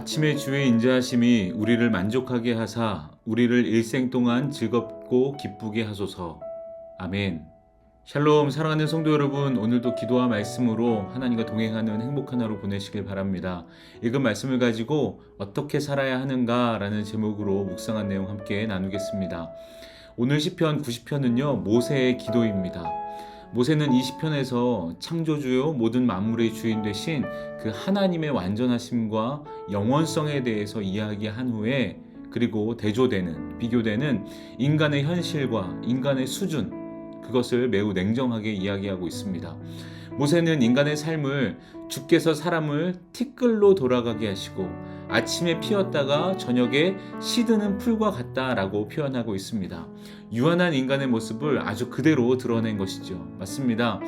아침의 주의 인자하심이 우리를 만족하게 하사 우리를 일생 동안 즐겁고 기쁘게 하소서. 아멘. 샬롬. 사랑하는 성도 여러분, 오늘도 기도와 말씀으로 하나님과 동행하는 행복한 하루 보내시길 바랍니다. 읽은 말씀을 가지고 어떻게 살아야 하는가 라는 제목으로 묵상한 내용 함께 나누겠습니다. 오늘 시편 90편은요 모세의 기도입니다. 모세는 이 시편에서 창조주요 모든 만물의 주인 되신 그 하나님의 완전하심과 영원성에 대해서 이야기한 후에, 그리고 비교되는 인간의 현실과 인간의 수준, 그것을 매우 냉정하게 이야기하고 있습니다. 모세는 인간의 삶을 주께서 사람을 티끌로 돌아가게 하시고 아침에 피었다가 저녁에 시드는 풀과 같다라고 표현하고 있습니다. 유한한 인간의 모습을 아주 그대로 드러낸 것이죠. 맞습니다.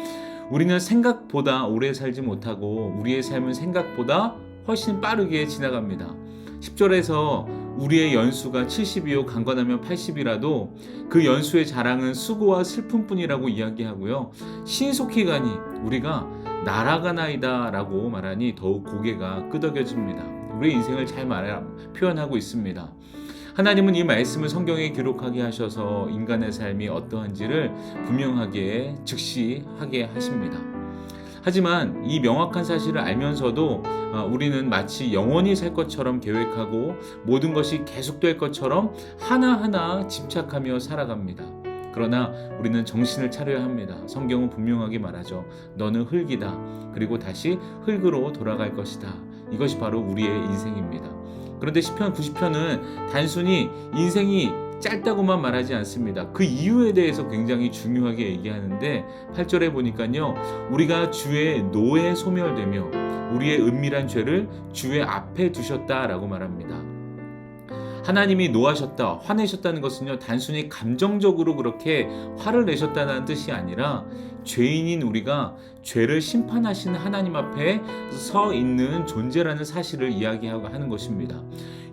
우리는 생각보다 오래 살지 못하고 우리의 삶은 생각보다 훨씬 빠르게 지나갑니다. 10절에서 우리의 연수가 70이요 강건하면 80이라도 그 연수의 자랑은 수고와 슬픔뿐이라고 이야기하고요. 신속히 가니 우리가 날아가나이다 라고 말하니 더욱 고개가 끄덕여집니다. 우리의 인생을 잘 표현하고 있습니다. 하나님은 이 말씀을 성경에 기록하게 하셔서 인간의 삶이 어떠한지를 분명하게 즉시하게 하십니다. 하지만 이 명확한 사실을 알면서도 우리는 마치 영원히 살 것처럼 계획하고 모든 것이 계속될 것처럼 하나하나 집착하며 살아갑니다. 그러나 우리는 정신을 차려야 합니다. 성경은 분명하게 말하죠. 너는 흙이다. 그리고 다시 흙으로 돌아갈 것이다. 이것이 바로 우리의 인생입니다. 그런데 시편 90편은 단순히 인생이 짧다고만 말하지 않습니다. 그 이유에 대해서 굉장히 중요하게 얘기하는데 8절에 보니까요, 우리가 주의 노에 소멸되며 우리의 은밀한 죄를 주의 앞에 두셨다라고 말합니다. 하나님이 노하셨다, 화내셨다는 것은요, 단순히 감정적으로 그렇게 화를 내셨다는 뜻이 아니라 죄인인 우리가 죄를 심판하시는 하나님 앞에 서 있는 존재라는 사실을 이야기하고 하는 것입니다.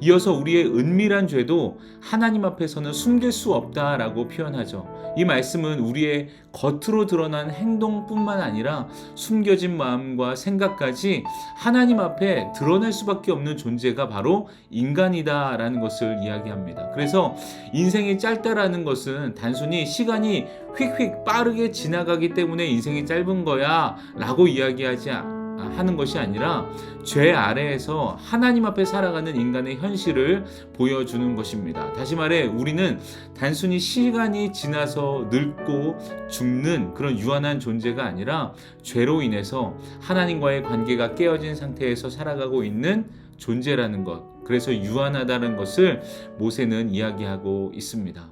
이어서 우리의 은밀한 죄도 하나님 앞에서는 숨길 수 없다라고 표현하죠. 이 말씀은 우리의 겉으로 드러난 행동뿐만 아니라 숨겨진 마음과 생각까지 하나님 앞에 드러낼 수밖에 없는 존재가 바로 인간이다라는 것을 이야기합니다. 그래서 인생이 짧다라는 것은 단순히 시간이 휙휙 빠르게 지나가기 때문에 인생이 짧은 거야 라고 하는 것이 아니라 죄 아래에서 하나님 앞에 살아가는 인간의 현실을 보여주는 것입니다. 다시 말해 우리는 단순히 시간이 지나서 늙고 죽는 그런 유한한 존재가 아니라 죄로 인해서 하나님과의 관계가 깨어진 상태에서 살아가고 있는 존재라는 것, 그래서 유한하다는 것을 모세는 이야기하고 있습니다.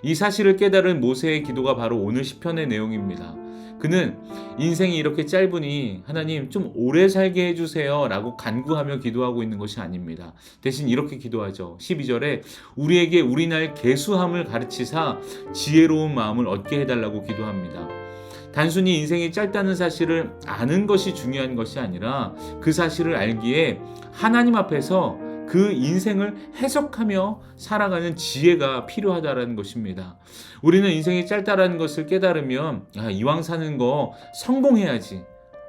이 사실을 깨달은 모세의 기도가 바로 오늘 시편의 내용입니다. 그는 인생이 이렇게 짧으니 하나님 좀 오래 살게 해주세요 라고 간구하며 기도하고 있는 것이 아닙니다. 대신 이렇게 기도하죠. 12절에 우리에게 우리날 계수함을 가르치사 지혜로운 마음을 얻게 해달라고 기도합니다. 단순히 인생이 짧다는 사실을 아는 것이 중요한 것이 아니라 그 사실을 알기에 하나님 앞에서 그 인생을 해석하며 살아가는 지혜가 필요하다는 것입니다. 우리는 인생이 짧다라는 것을 깨달으면 이왕 사는 거 성공해야지,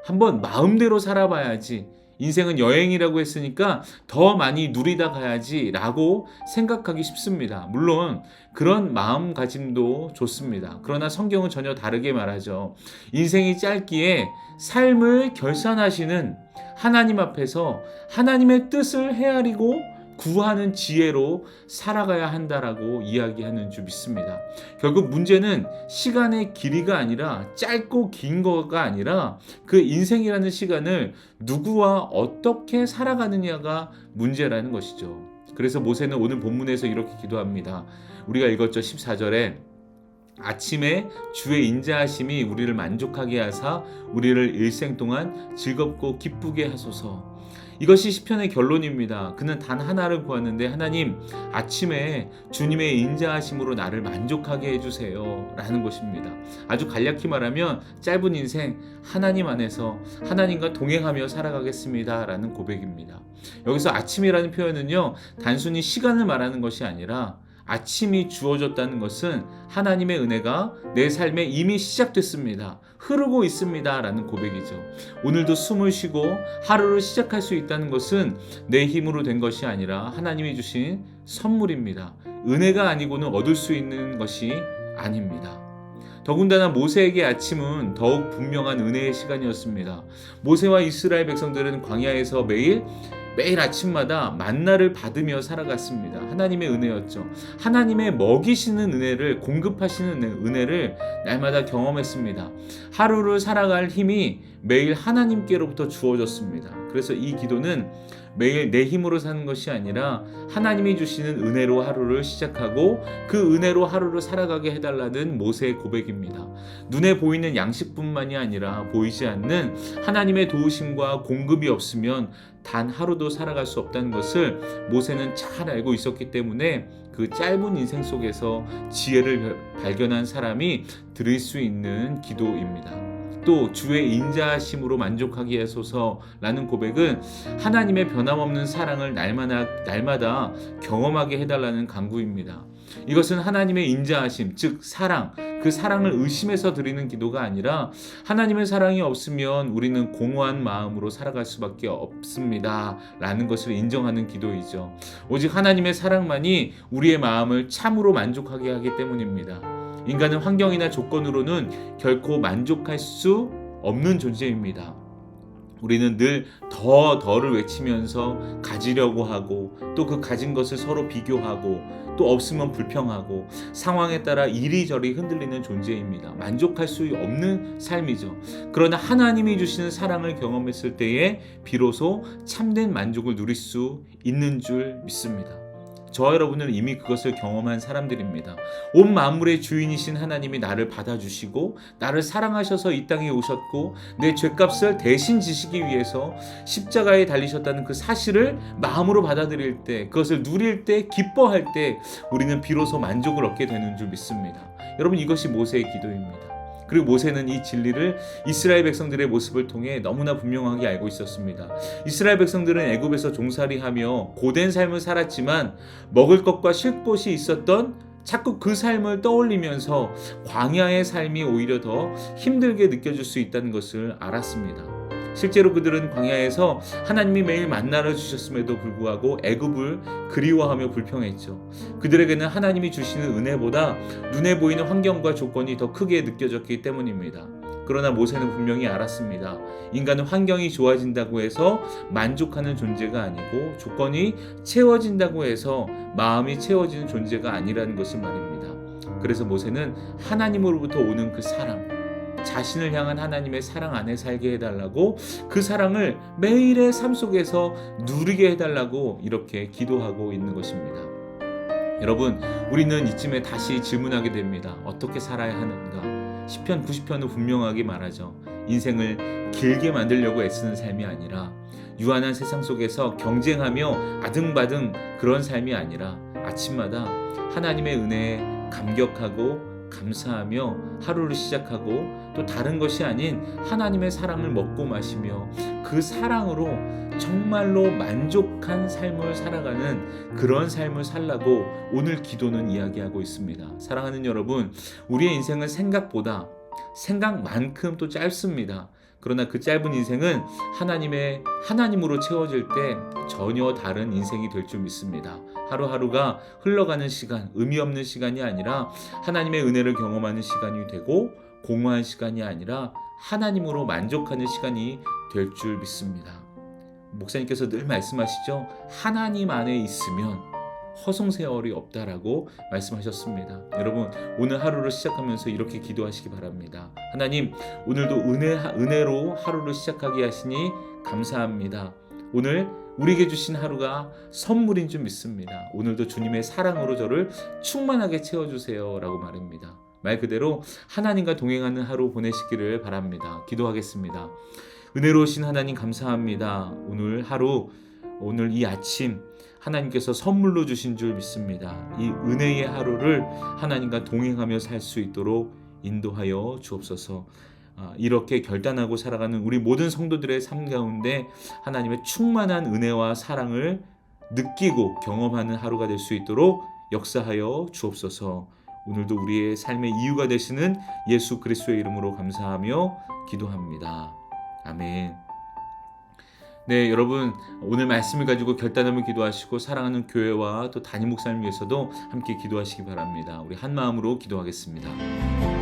한번 마음대로 살아봐야지, 인생은 여행이라고 했으니까 더 많이 누리다 가야지 라고 생각하기 쉽습니다. 물론 그런 마음가짐도 좋습니다. 그러나 성경은 전혀 다르게 말하죠. 인생이 짧기에 삶을 결산하시는 하나님 앞에서 하나님의 뜻을 헤아리고 구하는 지혜로 살아가야 한다라고 이야기하는 줄 믿습니다. 결국 문제는 시간의 길이가 아니라 짧고 긴 거가 아니라 그 인생이라는 시간을 누구와 어떻게 살아가느냐가 문제라는 것이죠. 그래서 모세는 오늘 본문에서 이렇게 기도합니다. 우리가 읽었죠. 14절에 아침에 주의 인자하심이 우리를 만족하게 하사 우리를 일생 동안 즐겁고 기쁘게 하소서. 이것이 시편의 결론입니다. 그는 단 하나를 구하는데, 하나님 아침에 주님의 인자하심으로 나를 만족하게 해주세요 라는 것입니다. 아주 간략히 말하면 짧은 인생 하나님 안에서 하나님과 동행하며 살아가겠습니다 라는 고백입니다. 여기서 아침이라는 표현은요 단순히 시간을 말하는 것이 아니라 아침이 주어졌다는 것은 하나님의 은혜가 내 삶에 이미 시작됐습니다. 흐르고 있습니다. 라는 고백이죠. 오늘도 숨을 쉬고 하루를 시작할 수 있다는 것은 내 힘으로 된 것이 아니라 하나님이 주신 선물입니다. 은혜가 아니고는 얻을 수 있는 것이 아닙니다. 더군다나 모세에게 아침은 더욱 분명한 은혜의 시간이었습니다. 모세와 이스라엘 백성들은 광야에서 매일 아침마다 만나를 받으며 살아갔습니다. 하나님의 은혜였죠. 하나님의 먹이시는 은혜를, 공급하시는 은혜를 날마다 경험했습니다. 하루를 살아갈 힘이 매일 하나님께로부터 주어졌습니다. 그래서 이 기도는 매일 내 힘으로 사는 것이 아니라 하나님이 주시는 은혜로 하루를 시작하고 그 은혜로 하루를 살아가게 해달라는 모세의 고백입니다. 눈에 보이는 양식뿐만이 아니라 보이지 않는 하나님의 도우심과 공급이 없으면 단 하루도 살아갈 수 없다는 것을 모세는 잘 알고 있었기 때문에 그 짧은 인생 속에서 지혜를 발견한 사람이 드릴 수 있는 기도입니다. 또 주의 인자하심으로 만족하게 하소서라는 고백은 하나님의 변함없는 사랑을 날마다 경험하게 해달라는 간구입니다. 이것은 하나님의 인자하심, 즉 사랑, 그 사랑을 의심해서 드리는 기도가 아니라 하나님의 사랑이 없으면 우리는 공허한 마음으로 살아갈 수밖에 없습니다 라는 것을 인정하는 기도이죠. 오직 하나님의 사랑만이 우리의 마음을 참으로 만족하게 하기 때문입니다. 인간은 환경이나 조건으로는 결코 만족할 수 없는 존재입니다. 우리는 늘 더를 외치면서 가지려고 하고 또 그 가진 것을 서로 비교하고 또 없으면 불평하고 상황에 따라 이리저리 흔들리는 존재입니다. 만족할 수 없는 삶이죠. 그러나 하나님이 주시는 사랑을 경험했을 때에 비로소 참된 만족을 누릴 수 있는 줄 믿습니다. 저와 여러분은 이미 그것을 경험한 사람들입니다. 온 만물의 주인이신 하나님이 나를 받아주시고 나를 사랑하셔서 이 땅에 오셨고 내 죄값을 대신 지시기 위해서 십자가에 달리셨다는 그 사실을 마음으로 받아들일 때, 그것을 누릴 때, 기뻐할 때 우리는 비로소 만족을 얻게 되는 줄 믿습니다. 여러분, 이것이 모세의 기도입니다. 그리고 모세는 이 진리를 이스라엘 백성들의 모습을 통해 너무나 분명하게 알고 있었습니다. 이스라엘 백성들은 애굽에서 종살이하며 고된 삶을 살았지만 먹을 것과 쉴 곳이 있었던 자꾸 그 삶을 떠올리면서 광야의 삶이 오히려 더 힘들게 느껴질 수 있다는 것을 알았습니다. 실제로 그들은 광야에서 하나님이 매일 만나를 주셨음에도 불구하고 애굽을 그리워하며 불평했죠. 그들에게는 하나님이 주시는 은혜보다 눈에 보이는 환경과 조건이 더 크게 느껴졌기 때문입니다. 그러나 모세는 분명히 알았습니다. 인간은 환경이 좋아진다고 해서 만족하는 존재가 아니고 조건이 채워진다고 해서 마음이 채워지는 존재가 아니라는 것을 말입니다. 그래서 모세는 하나님으로부터 오는 그 사랑, 자신을 향한 하나님의 사랑 안에 살게 해달라고, 그 사랑을 매일의 삶 속에서 누리게 해달라고 이렇게 기도하고 있는 것입니다. 여러분, 우리는 이쯤에 다시 질문하게 됩니다. 어떻게 살아야 하는가? 시편 90편은 분명하게 말하죠. 인생을 길게 만들려고 애쓰는 삶이 아니라, 유한한 세상 속에서 경쟁하며 아등바등 그런 삶이 아니라 아침마다 하나님의 은혜에 감격하고 감사하며 하루를 시작하고 또 다른 것이 아닌 하나님의 사랑을 먹고 마시며 그 사랑으로 정말로 만족한 삶을 살아가는 그런 삶을 살라고 오늘 기도는 이야기하고 있습니다. 사랑하는 여러분, 우리의 인생은 생각만큼 또 짧습니다. 그러나 그 짧은 인생은 하나님으로 채워질 때 전혀 다른 인생이 될 줄 믿습니다. 하루하루가 흘러가는 시간, 의미 없는 시간이 아니라 하나님의 은혜를 경험하는 시간이 되고, 공허한 시간이 아니라 하나님으로 만족하는 시간이 될 줄 믿습니다. 목사님께서 늘 말씀하시죠. 하나님 안에 있으면 허송세월이 없다라고 말씀하셨습니다. 여러분, 오늘 하루를 시작하면서 이렇게 기도하시기 바랍니다. 하나님, 오늘도 은혜로 하루를 시작하게 하시니 감사합니다. 오늘 우리에게 주신 하루가 선물인 줄 믿습니다. 오늘도 주님의 사랑으로 저를 충만하게 채워주세요 라고 말입니다. 말 그대로 하나님과 동행하는 하루 보내시기를 바랍니다. 기도하겠습니다. 은혜로우신 하나님 감사합니다. 오늘 하루, 오늘 이 아침 하나님께서 선물로 주신 줄 믿습니다. 이 은혜의 하루를 하나님과 동행하며 살 수 있도록 인도하여 주옵소서. 이렇게 결단하고 살아가는 우리 모든 성도들의 삶 가운데 하나님의 충만한 은혜와 사랑을 느끼고 경험하는 하루가 될 수 있도록 역사하여 주옵소서. 오늘도 우리의 삶의 이유가 되시는 예수 그리스도의 이름으로 감사하며 기도합니다. 아멘. 네, 여러분 오늘 말씀을 가지고 결단하며 기도하시고 사랑하는 교회와 또 담임 목사님 위해서도 함께 기도하시기 바랍니다. 우리 한 마음으로 기도하겠습니다.